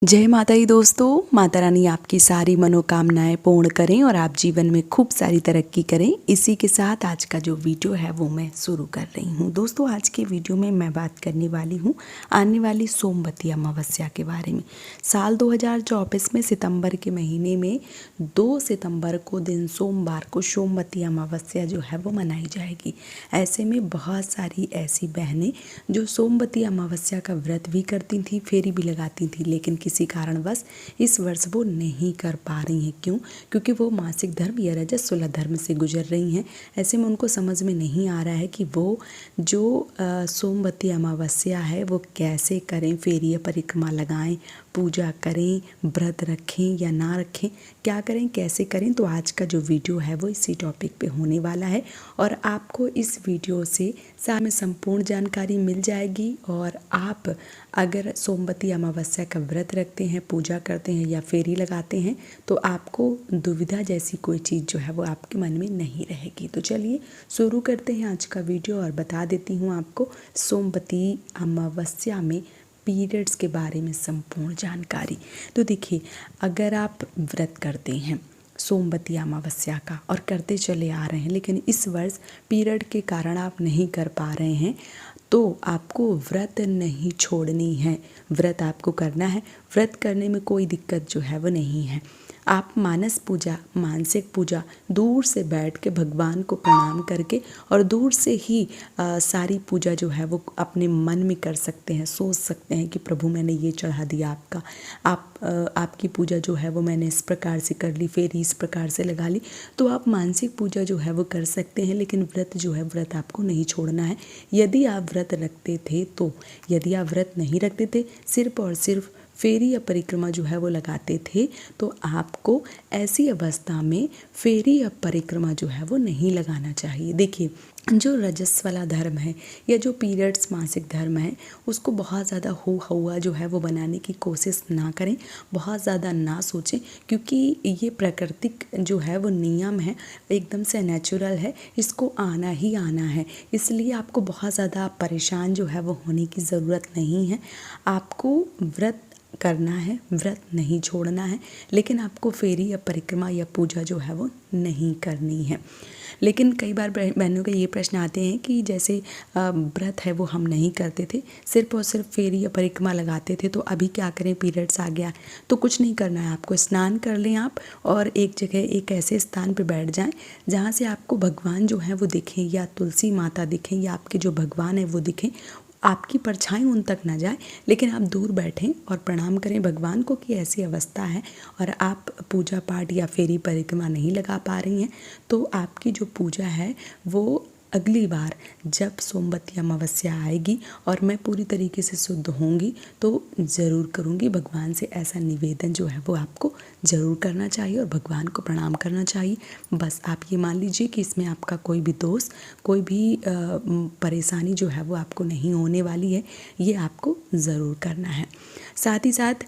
जय माता दी दोस्तों। माता रानी आपकी सारी मनोकामनाएं पूर्ण करें और आप जीवन में खूब सारी तरक्की करें। इसी के साथ आज का जो वीडियो है वो मैं शुरू कर रही हूँ। दोस्तों आज के वीडियो में मैं बात करने वाली हूँ आने वाली सोमवती अमावस्या के बारे में। साल 2024 में सितंबर के महीने में 2 सितंबर को दिन सोमवार को सोमवती अमावस्या जो है वो मनाई जाएगी। ऐसे में बहुत सारी ऐसी बहनें जो सोमवती अमावस्या का व्रत भी करती थी, फेरी भी लगाती थी, लेकिन किसी कारणवश इस वर्ष वो नहीं कर पा रही हैं। क्यों? क्योंकि वो मासिक धर्म या रजस्वला धर्म से गुजर रही हैं। ऐसे में उनको समझ में नहीं आ रहा है कि वो जो सोमवती अमावस्या है वो कैसे करें, फेरी या परिक्रमा लगाएं, पूजा करें, व्रत रखें या ना रखें, क्या करें, कैसे करें। तो आज का जो वीडियो है वो इसी टॉपिक पे होने वाला है और आपको इस वीडियो से में संपूर्ण जानकारी मिल जाएगी। और आप अगर सोमवती अमावस्या का व्रत रखते हैं, पूजा करते हैं या फेरी लगाते हैं तो आपको दुविधा जैसी कोई चीज़ जो है वो आपके मन में नहीं रहेगी। तो चलिए शुरू करते हैं आज का वीडियो और बता देती हूँ आपको सोमवती अमावस्या में पीरियड्स के बारे में संपूर्ण जानकारी। तो देखिए, अगर आप व्रत करते हैं सोमवती अमावस्या का और करते चले आ रहे हैं, लेकिन इस वर्ष पीरियड के कारण आप नहीं कर पा रहे हैं, तो आपको व्रत नहीं छोड़नी है, व्रत आपको करना है। व्रत करने में कोई दिक्कत जो है वो नहीं है। आप मानस पूजा, मानसिक पूजा दूर से बैठ के भगवान को प्रणाम करके और दूर से ही सारी पूजा जो है वो अपने मन में कर सकते हैं। सोच सकते हैं कि प्रभु मैंने ये चढ़ा दिया आपका, आपकी पूजा जो है वो मैंने इस प्रकार से कर ली, फेरी इस प्रकार से लगा ली। तो आप मानसिक पूजा जो है वो कर सकते हैं, लेकिन व्रत जो है व्रत आपको नहीं छोड़ना है। यदि आप व्रत रखते थे तो, यदि आप व्रत नहीं रखते थे, सिर्फ और सिर्फ फेरी या परिक्रमा जो है वो लगाते थे, तो आपको ऐसी अवस्था में फेरी या परिक्रमा जो है वो नहीं लगाना चाहिए। देखिए, जो रजस वाला धर्म है या जो पीरियड्स मासिक धर्म है उसको बहुत ज़्यादा हो हवा जो है वो बनाने की कोशिश ना करें, बहुत ज़्यादा ना सोचें, क्योंकि ये प्राकृतिक जो है वो नियम है, एकदम से नेचुरल है, इसको आना ही आना है। इसलिए आपको बहुत ज़्यादा परेशान जो है वो होने की ज़रूरत नहीं है। आपको व्रत करना है, व्रत नहीं छोड़ना है, लेकिन आपको फेरी या परिक्रमा या पूजा जो है वो नहीं करनी है। लेकिन कई बार बहनों के ये प्रश्न आते हैं कि जैसे व्रत है वो हम नहीं करते थे, सिर्फ और सिर्फ फेरी या परिक्रमा लगाते थे, तो अभी क्या करें, पीरियड्स आ गया। तो कुछ नहीं करना है, आपको स्नान कर लें आप और एक जगह एक ऐसे स्थान पर बैठ जाएं जहाँ से आपको भगवान जो है वो दिखें, या तुलसी माता दिखें, या आपके जो भगवान है वो दिखें। आपकी परछाई उन तक ना जाए, लेकिन आप दूर बैठें और प्रणाम करें भगवान को कि ऐसी अवस्था है और आप पूजा पाठ या फेरी परिक्रमा नहीं लगा पा रही हैं। तो आपकी जो पूजा है वो अगली बार जब सोमवती अमावस्या आएगी और मैं पूरी तरीके से शुद्ध होंगी तो ज़रूर करूँगी। भगवान से ऐसा निवेदन जो है वो आपको ज़रूर करना चाहिए और भगवान को प्रणाम करना चाहिए। बस आप ये मान लीजिए कि इसमें आपका कोई भी दोष, कोई भी परेशानी जो है वो आपको नहीं होने वाली है। ये आपको ज़रूर करना है। साथ ही साथ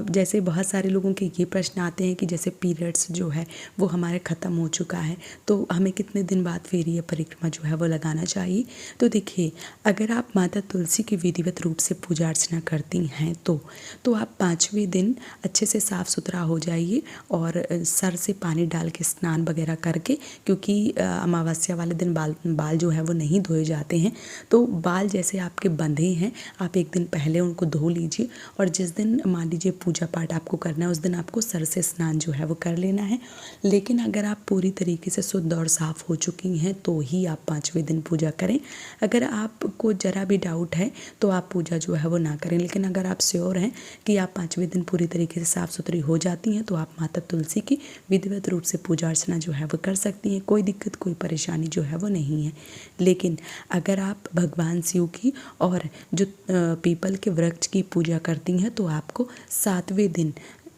जैसे बहुत सारे लोगों के ये प्रश्न आते हैं कि जैसे पीरियड्स जो है वो हमारे ख़त्म हो चुका है, तो हमें कितने दिन बाद फेरी या परिक्रमा जो है वो लगाना चाहिए। तो देखिए, अगर आप माता तुलसी की विधिवत रूप से पूजा अर्चना करती हैं तो आप 5वें दिन अच्छे से साफ़ सुथरा हो जाइए और सर से पानी डाल के स्नान वगैरह करके, क्योंकि अमावस्या वाले दिन बाल जो है वो नहीं धोए जाते हैं। तो बाल जैसे आपके बंधे हैं, आप एक दिन पहले उनको धो लीजिए और जिस दिन मान लीजिए पूजा पाठ आपको करना है उस दिन आपको सर से स्नान जो है वो कर लेना है। लेकिन अगर आप पूरी तरीके से शुद्ध और साफ़ हो चुकी हैं तो ही आप 5वें दिन पूजा करें। अगर आपको ज़रा भी डाउट है तो आप पूजा जो है वो ना करें। लेकिन अगर आप श्योर हैं कि आप 5वें दिन पूरी तरीके से साफ़ सुथरी हो जाती हैं तो आप माता तुलसी की विधिवत रूप से पूजा अर्चना जो है वो कर सकती हैं। कोई दिक्कत, कोई परेशानी जो है वो नहीं है। लेकिन अगर आप भगवान शिव की और जो पीपल के वृक्ष की पूजा करती हैं तो आपको 7वें दिन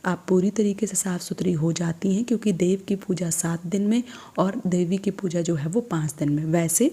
आप पूरी तरीके से साफ़ सुथरी हो जाती हैं, क्योंकि देव की पूजा 7 दिन में और देवी की पूजा जो है वो 5 दिन में। वैसे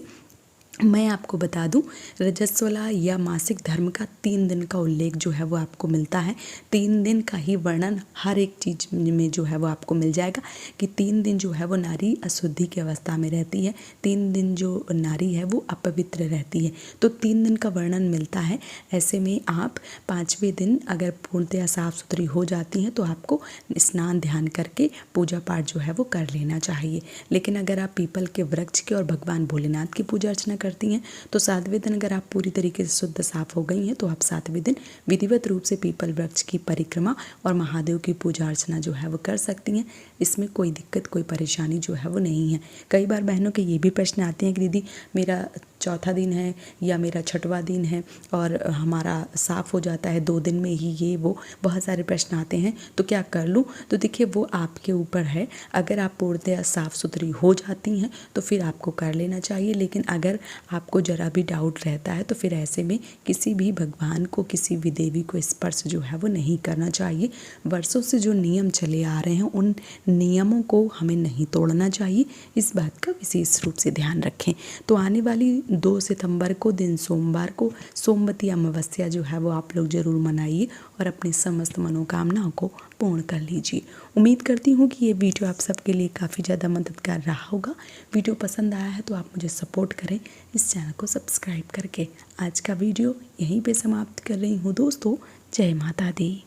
मैं आपको बता दूं, रजस्वला या मासिक धर्म का 3 दिन का उल्लेख जो है वो आपको मिलता है। 3 दिन का ही वर्णन हर एक चीज़ में जो है वो आपको मिल जाएगा कि 3 दिन जो है वो नारी अशुद्धि की अवस्था में रहती है, 3 दिन जो नारी है वो अपवित्र रहती है। तो 3 दिन का वर्णन मिलता है। ऐसे में आप 5वें दिन अगर पूर्णतया साफ सुथरी हो जाती हैं तो आपको स्नान ध्यान करके पूजा पाठ जो है वो कर लेना चाहिए। लेकिन अगर आप पीपल के वृक्ष की और भगवान भोलेनाथ की पूजा अर्चना करती हैं तो 7वें दिन अगर आप पूरी तरीके से शुद्ध साफ हो गई हैं तो आप 7वें दिन विधिवत रूप से पीपल वृक्ष की परिक्रमा और महादेव की पूजा अर्चना जो है वो कर सकती हैं। इसमें कोई दिक्कत कोई परेशानी जो है वो नहीं है। कई बार बहनों के ये भी प्रश्न आते हैं कि दीदी मेरा चौथा दिन है या मेरा छठवां दिन है और हमारा साफ़ हो जाता है 2 दिन में ही, ये वो बहुत सारे प्रश्न आते हैं, तो क्या कर लूँ? तो देखिए वो आपके ऊपर है। अगर आप पूर्णतः साफ़ सुथरी हो जाती हैं तो फिर आपको कर लेना चाहिए। लेकिन अगर आपको ज़रा भी डाउट रहता है तो फिर ऐसे में किसी भी भगवान को, किसी भी देवी को स्पर्श जो है वो नहीं करना चाहिए। वर्षों से जो नियम चले आ रहे हैं उन नियमों को हमें नहीं तोड़ना चाहिए। इस बात का विशेष रूप से ध्यान रखें। तो आने वाली 2 सितंबर को दिन सोमवार को सोमवती अमावस्या जो है वो आप लोग ज़रूर मनाइए और अपनी समस्त मनोकामनाओं को पूर्ण कर लीजिए। उम्मीद करती हूँ कि ये वीडियो आप सबके लिए काफ़ी ज़्यादा मददगार रहा होगा। वीडियो पसंद आया है तो आप मुझे सपोर्ट करें इस चैनल को सब्सक्राइब करके। आज का वीडियो यहीं पे समाप्त कर रही हूँ दोस्तों। जय माता दी।